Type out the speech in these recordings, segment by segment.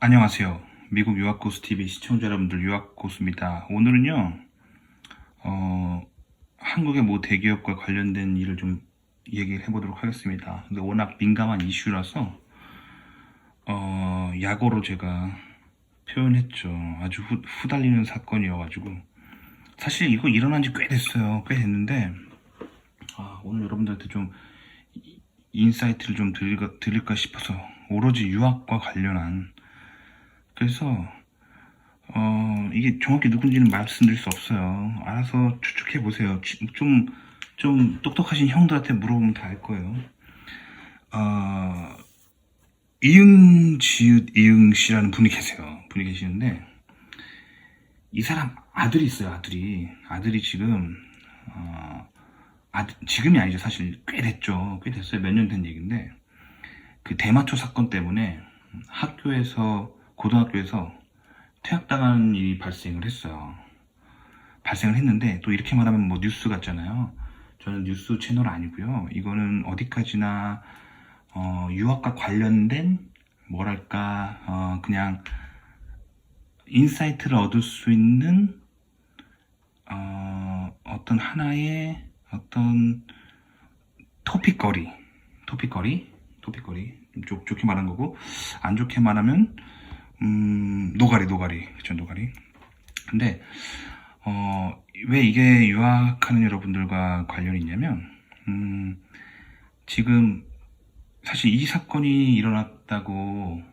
안녕하세요. 미국 유학고수TV 시청자 여러분들, 유학고수입니다. 오늘은요, 한국의 모 대기업과 관련된 일을 좀 얘기를 해보도록 하겠습니다. 근데 워낙 민감한 이슈라서, 약오로 제가 표현했죠. 아주 후달리는 사건이어가지고. 사실 이거 일어난 지 꽤 됐어요. 꽤 됐는데, 오늘 여러분들한테 좀 인사이트를 좀 드릴까 싶어서, 오로지 유학과 관련한, 그래서 이게 정확히 누군지는 말씀드릴 수 없어요. 알아서 추측해 보세요. 좀 똑똑하신 형들한테 물어보면 다 알 거예요. 이응 지읒 이응 씨라는 분이 계세요. 분이 계시는데 이 사람 아들이 있어요. 아들이 지금 지금이 아니죠. 사실 꽤 됐죠. 꽤 됐어요. 몇 년 된 얘기인데 그 대마초 사건 때문에 고등학교에서 퇴학당하는 일이 발생을 했어요. 발생을 했는데 또 이렇게 말하면 뭐 뉴스 같잖아요. 저는 뉴스 채널 아니고요. 이거는 어디까지나 유학과 관련된 뭐랄까 그냥 인사이트를 얻을 수 있는 어떤 하나의 어떤 토픽거리 좋게 말한 거고, 안 좋게 말하면 노가리. 그쵸, 노가리. 근데 왜 이게 유학하는 여러분들과 관련이 있냐면 지금 사실 이 사건이 일어났다고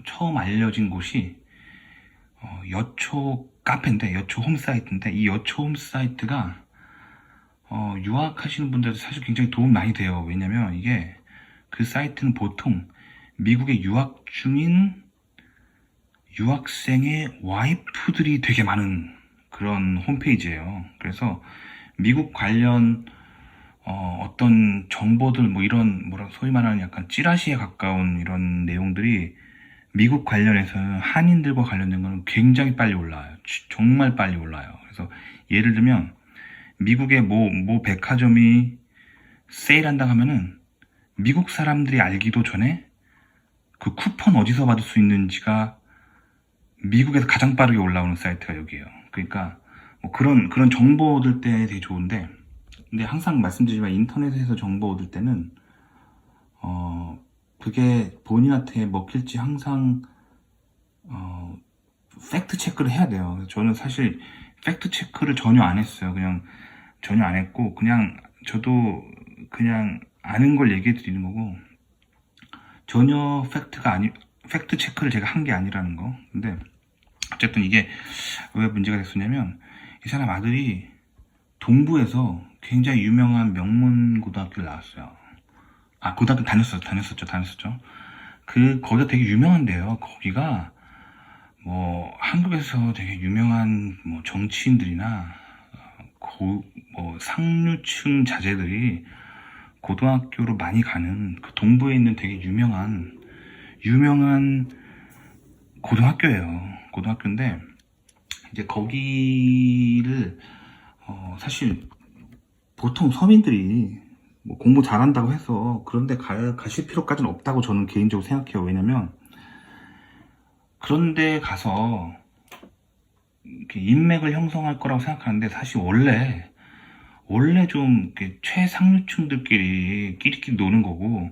처음 알려진 곳이 여초 카페인데, 여초 홈사이트인데, 이 여초 홈사이트가 유학하시는 분들한테 사실 굉장히 도움 많이 돼요. 왜냐면 이게 그 사이트는 보통 미국에 유학 중인 유학생의 와이프들이 되게 많은 그런 홈페이지예요. 그래서 미국 관련 어떤 정보들, 뭐 이런 소위 말하는 약간 찌라시에 가까운 이런 내용들이 미국 관련해서 한인들과 관련된 거는 굉장히 빨리 올라와요. 정말 빨리 올라요. 그래서 예를 들면 미국의 모 백화점이 세일한다 하면은 미국 사람들이 알기도 전에 그 쿠폰 어디서 받을 수 있는지가 미국에서 가장 빠르게 올라오는 사이트가 여기예요. 그러니까 뭐 그런 정보 얻을 때 되게 좋은데, 근데 항상 말씀드리지만 인터넷에서 정보 얻을 때는 그게 본인한테 먹힐지 항상 팩트 체크를 해야 돼요. 저는 사실 팩트 체크를 전혀 안 했어요. 전혀 안 했고, 저도 그냥 아는 걸 얘기해 드리는 거고, 전혀 팩트 체크를 제가 한 게 아니라는 거. 근데 어쨌든 이게 왜 문제가 됐었냐면, 이 사람 아들이 동부에서 굉장히 유명한 명문 고등학교를 나왔어요. 고등학교 다녔었죠. 거기가 되게 유명한데요. 거기가 뭐 한국에서 되게 유명한 뭐 정치인들이나 뭐 상류층 자제들이 고등학교로 많이 가는 그 동부에 있는 되게 유명한 고등학교인데, 이제 거기를 사실 보통 서민들이 뭐 공부 잘한다고 해서 그런데 가실 필요까지는 없다고 저는 개인적으로 생각해요. 왜냐면 그런데 가서 이렇게 인맥을 형성할 거라고 생각하는데, 사실 원래 좀 이렇게 최상류층들끼리 끼리끼리 노는 거고,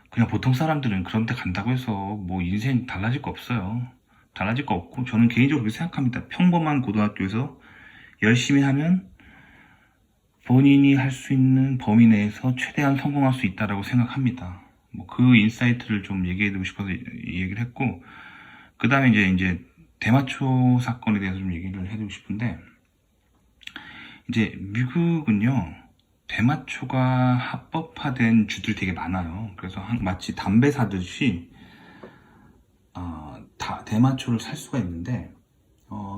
그냥 보통 사람들은 그런 데 간다고 해서 뭐 인생 달라질 거 없어요. 달라질 거 없고, 저는 개인적으로 그렇게 생각합니다. 평범한 고등학교에서 열심히 하면 본인이 할 수 있는 범위 내에서 최대한 성공할 수 있다라고 생각합니다. 뭐 그 인사이트를 좀 얘기해드리고 싶어서 얘기를 했고, 그 다음에 이제 대마초 사건에 대해서 좀 얘기를 해드리고 싶은데, 이제 미국은요, 대마초가 합법화된 주들이 되게 많아요. 그래서 마치 담배 사듯이 대마초를 살 수가 있는데,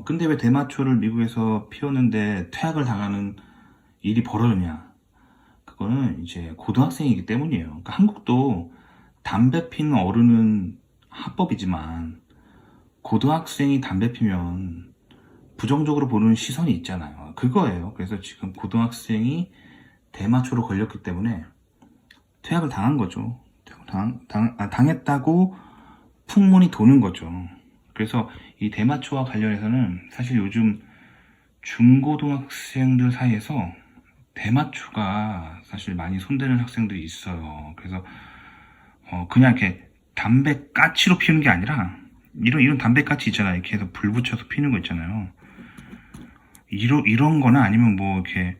근데 왜 대마초를 미국에서 피우는데 퇴학을 당하는 일이 벌어지냐? 그거는 이제 고등학생이기 때문이에요. 그러니까 한국도 담배 피는 어른은 합법이지만 고등학생이 담배 피면 부정적으로 보는 시선이 있잖아요. 그거예요. 그래서 지금 고등학생이 대마초로 걸렸기 때문에 퇴학을 당한 거죠. 당했다고 풍문이 도는 거죠. 그래서 이 대마초와 관련해서는 사실 요즘 중고등학생들 사이에서 대마초가 사실 많이 손대는 학생들이 있어요. 그래서 그냥 이렇게 담배 까치로 피우는 게 아니라 이런 담배 까치 있잖아요. 이렇게 해서 불 붙여서 피우는 거 있잖아요. 이런 거나 아니면 뭐 이렇게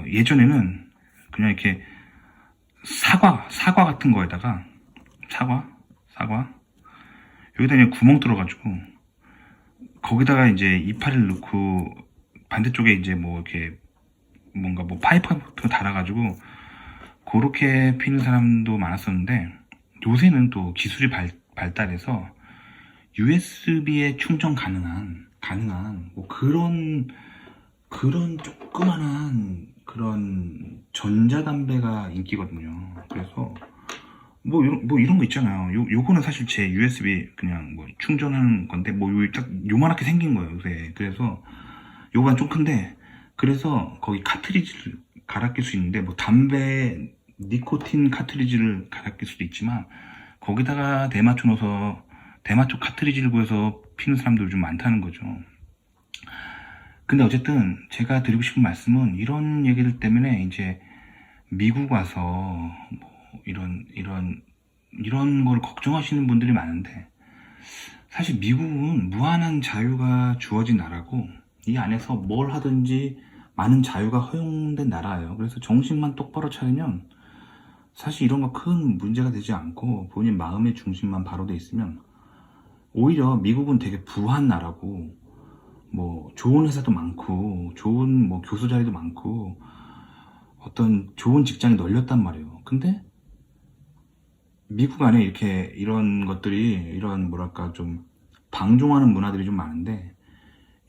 예전에는 그냥 이렇게 사과 같은 거에다가 사과 여기다 그냥 구멍 뚫어가지고 거기다가 이제 이파리를 넣고 반대쪽에 이제 뭐 이렇게 뭔가 뭐 파이프 같은 거 달아가지고 그렇게 피는 사람도 많았었는데 요새는 또 기술이 발달해서 USB에 충전 가능한 뭐 그런 조그만한 그런 전자담배가 인기거든요. 그래서 뭐 이런 거 있잖아요. 요거는 사실 제 USB 그냥 뭐 충전하는 건데 뭐 딱 요만하게 생긴 거예요, 요새. 그래서 요건 좀 큰데 그래서 거기 카트리지를 갈아 낄 수 있는데 뭐 담배 니코틴 카트리지를 갈아 낄 수도 있지만 거기다가 대마초 넣어서 대마초 카트리지를 구해서 피는 사람들 좀 많다는 거죠. 근데 어쨌든 제가 드리고 싶은 말씀은 이런 얘기들 때문에 이제 미국 와서 뭐 이런 걸 걱정하시는 분들이 많은데 사실 미국은 무한한 자유가 주어진 나라고 이 안에서 뭘 하든지 많은 자유가 허용된 나라예요. 그래서 정신만 똑바로 차리면 사실 이런 거 큰 문제가 되지 않고 본인 마음의 중심만 바로 돼 있으면 오히려 미국은 되게 부한 나라고 뭐 좋은 회사도 많고 좋은 뭐 교수 자리도 많고 어떤 좋은 직장이 널렸단 말이에요. 근데 미국 안에 이렇게 이런 것들이 이런 뭐랄까 좀 방종하는 문화들이 좀 많은데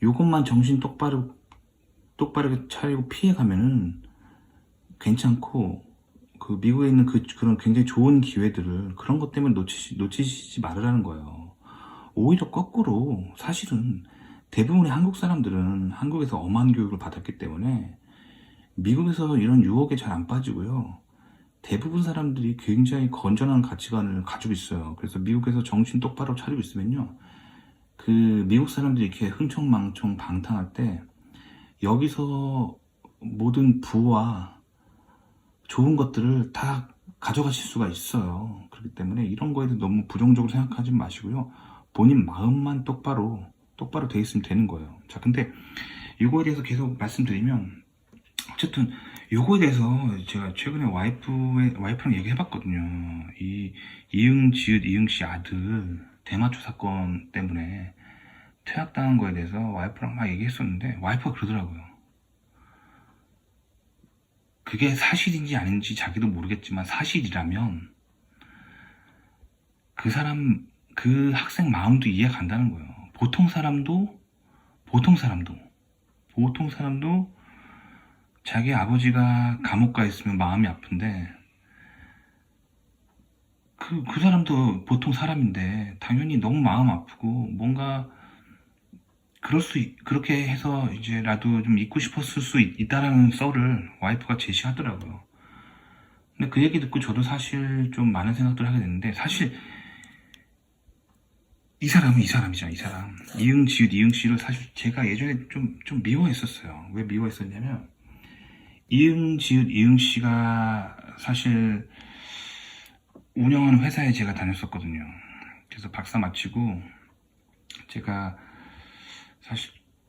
요것만 정신 똑바르게 차리고 피해가면은 괜찮고 그 미국에 있는 그런 굉장히 좋은 기회들을 그런 것 때문에 놓치시지 말으라는 거예요. 오히려 거꾸로 사실은 대부분의 한국 사람들은 한국에서 엄한 교육을 받았기 때문에 미국에서 이런 유혹에 잘 안 빠지고요. 대부분 사람들이 굉장히 건전한 가치관을 가지고 있어요. 그래서 미국에서 정신 똑바로 차리고 있으면요. 그 미국 사람들이 이렇게 흥청망청 방탕할 때 여기서 모든 부와 좋은 것들을 다 가져가실 수가 있어요. 그렇기 때문에 이런 거에 대해서 너무 부정적으로 생각하지 마시고요. 본인 마음만 똑바로 돼 있으면 되는 거예요. 자, 근데 이거에 대해서 계속 말씀드리면 어쨌든 요거에 대해서 제가 최근에 와이프랑 얘기해봤거든요. 이응씨 아들 대마초 사건 때문에 퇴학당한 거에 대해서 와이프랑 막 얘기했었는데 와이프가 그러더라고요. 그게 사실인지 아닌지 자기도 모르겠지만 사실이라면 그 학생 마음도 이해 간다는 거예요. 보통 사람도 자기 아버지가 감옥 가 있으면 마음이 아픈데 그 사람도 보통 사람인데 당연히 너무 마음 아프고 뭔가 그렇게 해서 이제라도 좀 잊고 싶었을 수 있다라는 썰을 와이프가 제시하더라고요. 근데 그 얘기 듣고 저도 사실 좀 많은 생각들을 하게 됐는데 사실 이 사람은 이 사람이잖아, 이 사람. 이응씨를 사실 제가 예전에 좀 미워했었어요. 왜 미워했었냐면 이응씨가 사실 운영하는 회사에 제가 다녔었거든요. 그래서 박사 마치고 제가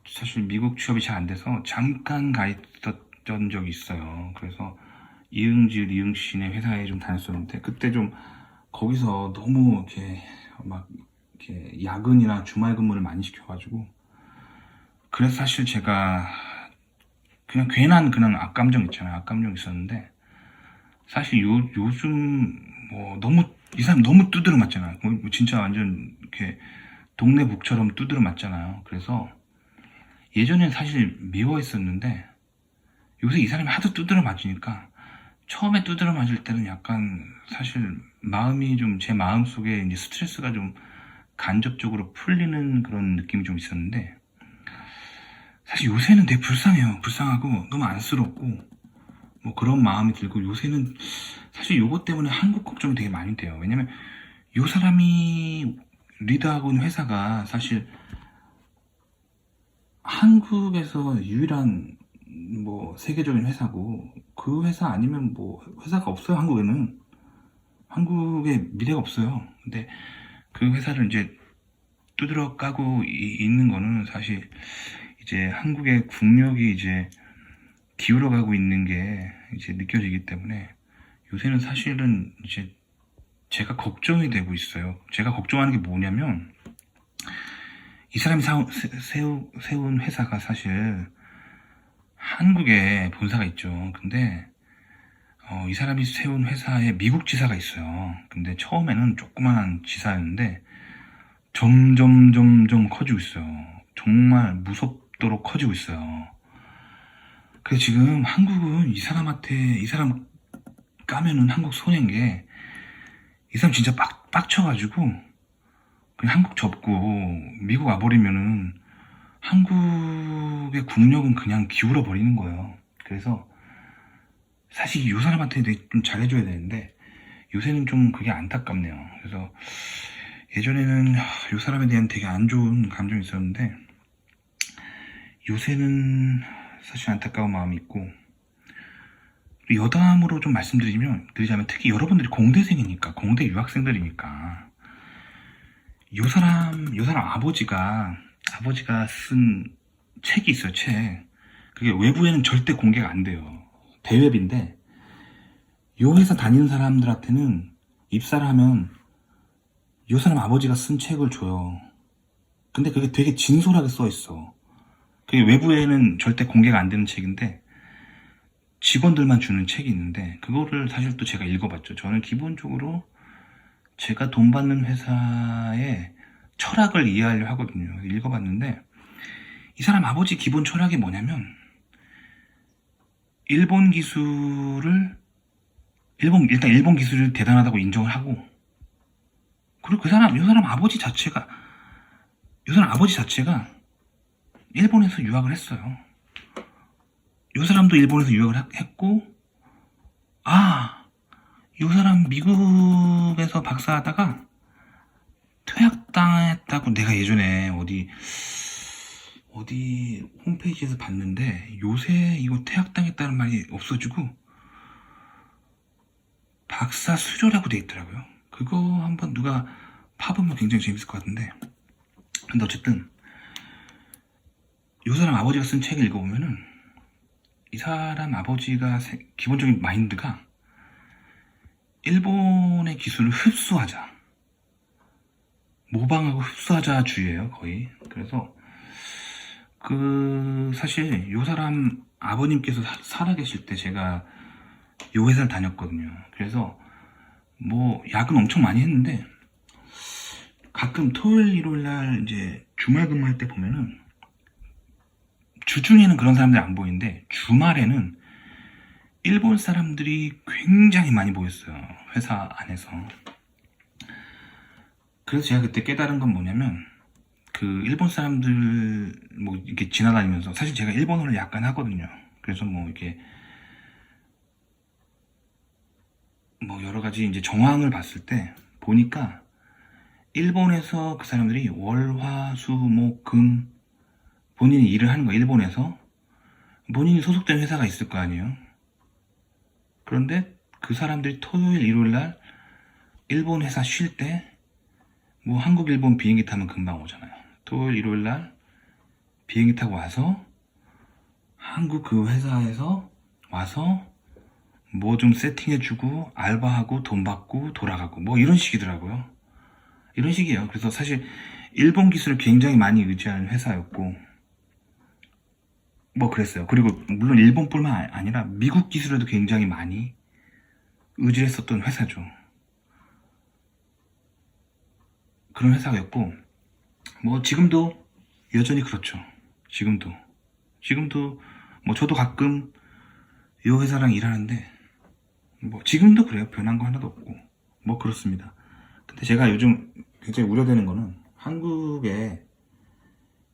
사실 미국 취업이 잘 안 돼서 잠깐 가 있었던 적이 있어요. 그래서 이응씨네 회사에 좀 다녔었는데 그때 좀 거기서 너무 이렇게 야근이나 주말 근무를 많이 시켜가지고 그래서 사실 제가 그냥 괜한 그런 악감정 있잖아요. 악감정 있었는데 사실 요즘 뭐 이 사람 너무 두드려 맞잖아요. 뭐 진짜 완전 이렇게 동네 북처럼 두드려 맞잖아요. 그래서 예전엔 사실 미워했었는데 요새 이 사람이 하도 두드려 맞으니까 처음에 두드려 맞을 때는 약간 사실 마음이 좀 제 마음 속에 이제 스트레스가 좀 간접적으로 풀리는 그런 느낌이 좀 있었는데 사실 요새는 되게 불쌍해요. 불쌍하고 너무 안쓰럽고 뭐 그런 마음이 들고 요새는 사실 요것 때문에 한국 걱정이 되게 많이 돼요. 왜냐면 요 사람이 리드하고 있는 회사가 사실 한국에서 유일한 뭐 세계적인 회사고, 그 회사 아니면 뭐 회사가 없어요. 한국에는 한국에 미래가 없어요. 근데 그 회사를 이제 두드러 까고 있는 거는 사실 이제 한국의 국력이 이제 기울어가고 있는 게 이제 느껴지기 때문에 요새는 사실은 이제 제가 걱정이 되고 있어요. 제가 걱정하는 게 뭐냐면, 이 사람이 세운 회사가 사실 한국에 본사가 있죠. 근데 이 사람이 세운 회사에 미국 지사가 있어요. 근데 처음에는 조그만한 지사였는데 점점 커지고 있어요. 정말 무섭도록 커지고 있어요. 그래서 지금 한국은 이 사람 까면은 한국 손해인 게, 이 사람 진짜 빡쳐가지고 그냥 한국 접고 미국 와버리면은 한국의 국력은 그냥 기울어 버리는 거예요. 그래서 사실 이 사람한테 좀 잘해줘야 되는데 요새는 좀 그게 안타깝네요. 그래서 예전에는 이 사람에 대한 되게 안 좋은 감정이 있었는데 요새는 사실 안타까운 마음이 있고, 여담으로 좀 드리자면 특히 여러분들이 공대생이니까, 공대 유학생들이니까, 요 사람 아버지가 쓴 책이 있어요. 책. 그게 외부에는 절대 공개가 안 돼요. 대외비인데 요 회사 다니는 사람들한테는 입사를 하면 요 사람 아버지가 쓴 책을 줘요. 근데 그게 되게 진솔하게 써 있어. 그게 외부에는 절대 공개가 안 되는 책인데 직원들만 주는 책이 있는데, 그거를 사실 또 제가 읽어봤죠. 저는 기본적으로 제가 돈 받는 회사의 철학을 이해하려고 하거든요. 읽어봤는데 이 사람 아버지 기본 철학이 뭐냐면, 일본 기술이 대단하다고 인정을 하고, 그리고 이 사람 아버지 자체가 일본에서 유학을 했어요. 이 사람도 일본에서 유학을 했고, 이 사람 미국에서 박사하다가 퇴학당했다고 내가 예전에 어디 홈페이지에서 봤는데, 요새 이거 퇴학당했다는 말이 없어지고 박사 수료라고 돼 있더라고요. 그거 한번 누가 파보면 굉장히 재밌을 것 같은데, 근데 어쨌든 이 사람 아버지가 쓴 책을 읽어보면은 이 사람 아버지가 기본적인 마인드가 일본의 기술을 모방하고 흡수하자 주의예요, 거의. 그래서 사실 요 사람 아버님께서 살아계실 때 제가 요 회사를 다녔거든요. 그래서 뭐 야근 엄청 많이 했는데, 가끔 토요일 일요일 날 이제 주말 근무할 때 보면은, 주중에는 그런 사람들이 안 보이는데 주말에는 일본 사람들이 굉장히 많이 보였어요, 회사 안에서. 그래서 제가 그때 깨달은 건 뭐냐면, 그 일본 사람들 뭐 이렇게 지나다니면서, 사실 제가 일본어를 약간 하거든요. 그래서 뭐 이렇게 뭐 여러 가지 이제 정황을 봤을 때 보니까, 일본에서 그 사람들이 월, 화, 수, 목, 금 본인이 일을 하는 거예요. 일본에서 본인이 소속된 회사가 있을 거 아니에요. 그런데 그 사람들이 토요일 일요일 날 일본 회사 쉴 때, 뭐 한국 일본 비행기 타면 금방 오잖아요. 토요일 일요일 날 비행기 타고 와서 한국 그 회사에서 와서 뭐 좀 세팅해주고 알바하고 돈 받고 돌아가고 뭐 이런 식이더라고요. 이런 식이에요. 그래서 사실 일본 기술을 굉장히 많이 의지하는 회사였고 뭐 그랬어요. 그리고 물론 일본뿐만 아니라 미국 기술에도 굉장히 많이 의지했었던 회사죠. 그런 회사였고, 뭐 지금도 여전히 그렇죠. 지금도 뭐 저도 가끔 이 회사랑 일하는데 뭐 지금도 그래요. 변한 거 하나도 없고 뭐 그렇습니다. 근데 제가 요즘 굉장히 우려되는 거는, 한국에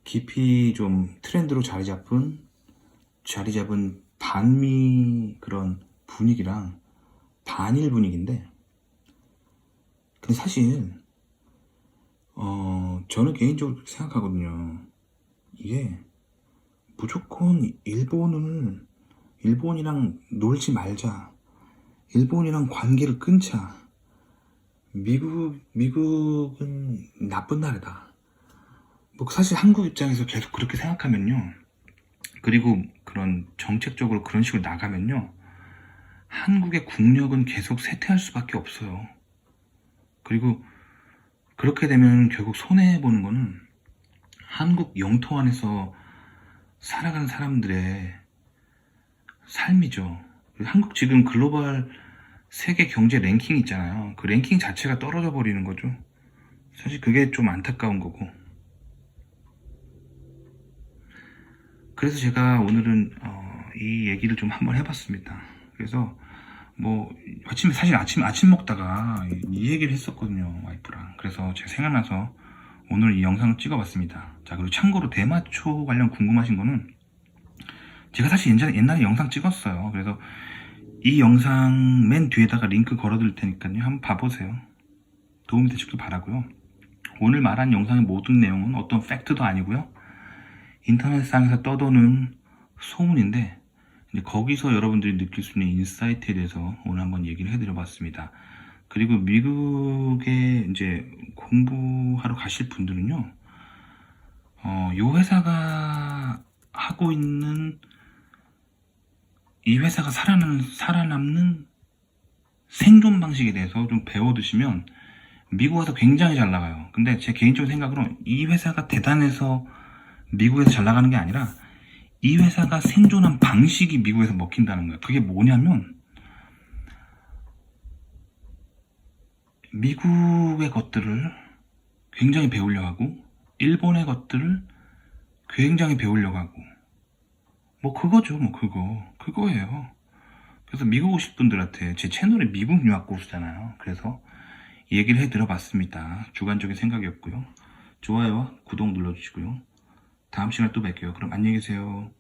깊이 좀 트렌드로 자리 잡은 반미 그런 분위기랑 반일 분위기인데, 근데 사실 저는 개인적으로 그렇게 생각하거든요. 이게 무조건 일본이랑 놀지 말자. 일본이랑 관계를 끊자. 미국은 나쁜 나라다. 뭐 사실 한국 입장에서 계속 그렇게 생각하면요. 그리고 그런 정책적으로 그런 식으로 나가면요. 한국의 국력은 계속 쇠퇴할 수밖에 없어요. 그리고 그렇게 되면 결국 손해보는 거는 한국 영토 안에서 살아가는 사람들의 삶이죠. 한국 지금 글로벌 세계 경제 랭킹 있잖아요. 그 랭킹 자체가 떨어져 버리는 거죠. 사실 그게 좀 안타까운 거고. 그래서 제가 오늘은 이 얘기를 좀 한번 해봤습니다. 그래서 뭐 아침 먹다가 이 얘기를 했었거든요, 와이프랑. 그래서 제가 생각나서 오늘 이 영상을 찍어봤습니다. 자, 그리고 참고로 대마초 관련 궁금하신 거는 제가 사실 옛날에 영상 찍었어요. 그래서 이 영상 맨 뒤에다가 링크 걸어둘 테니까요. 한번 봐보세요. 도움이 되시길 바라고요. 오늘 말한 영상의 모든 내용은 어떤 팩트도 아니고요. 인터넷상에서 떠도는 소문인데 이제 거기서 여러분들이 느낄 수 있는 인사이트에 대해서 오늘 한번 얘기를 해드려봤습니다. 그리고 미국에 이제 공부하러 가실 분들은요, 요 회사가 하고 있는 이 회사가 살아남는 생존 방식에 대해서 좀 배워두시면 미국 와서 굉장히 잘 나가요. 근데 제 개인적인 생각으로 이 회사가 대단해서 미국에서 잘 나가는 게 아니라 이 회사가 생존한 방식이 미국에서 먹힌다는 거예요. 그게 뭐냐면 미국의 것들을 굉장히 배우려고 하고 일본의 것들을 굉장히 배우려고 하고 뭐 그거죠. 뭐 그거예요. 그래서 미국 오실 분들한테 제 채널에 미국 유학 고수잖아요. 그래서 얘기를 해드려봤습니다. 주관적인 생각이었고요. 좋아요와 구독 눌러주시고요. 다음 시간에 또 뵐게요. 그럼 안녕히 계세요.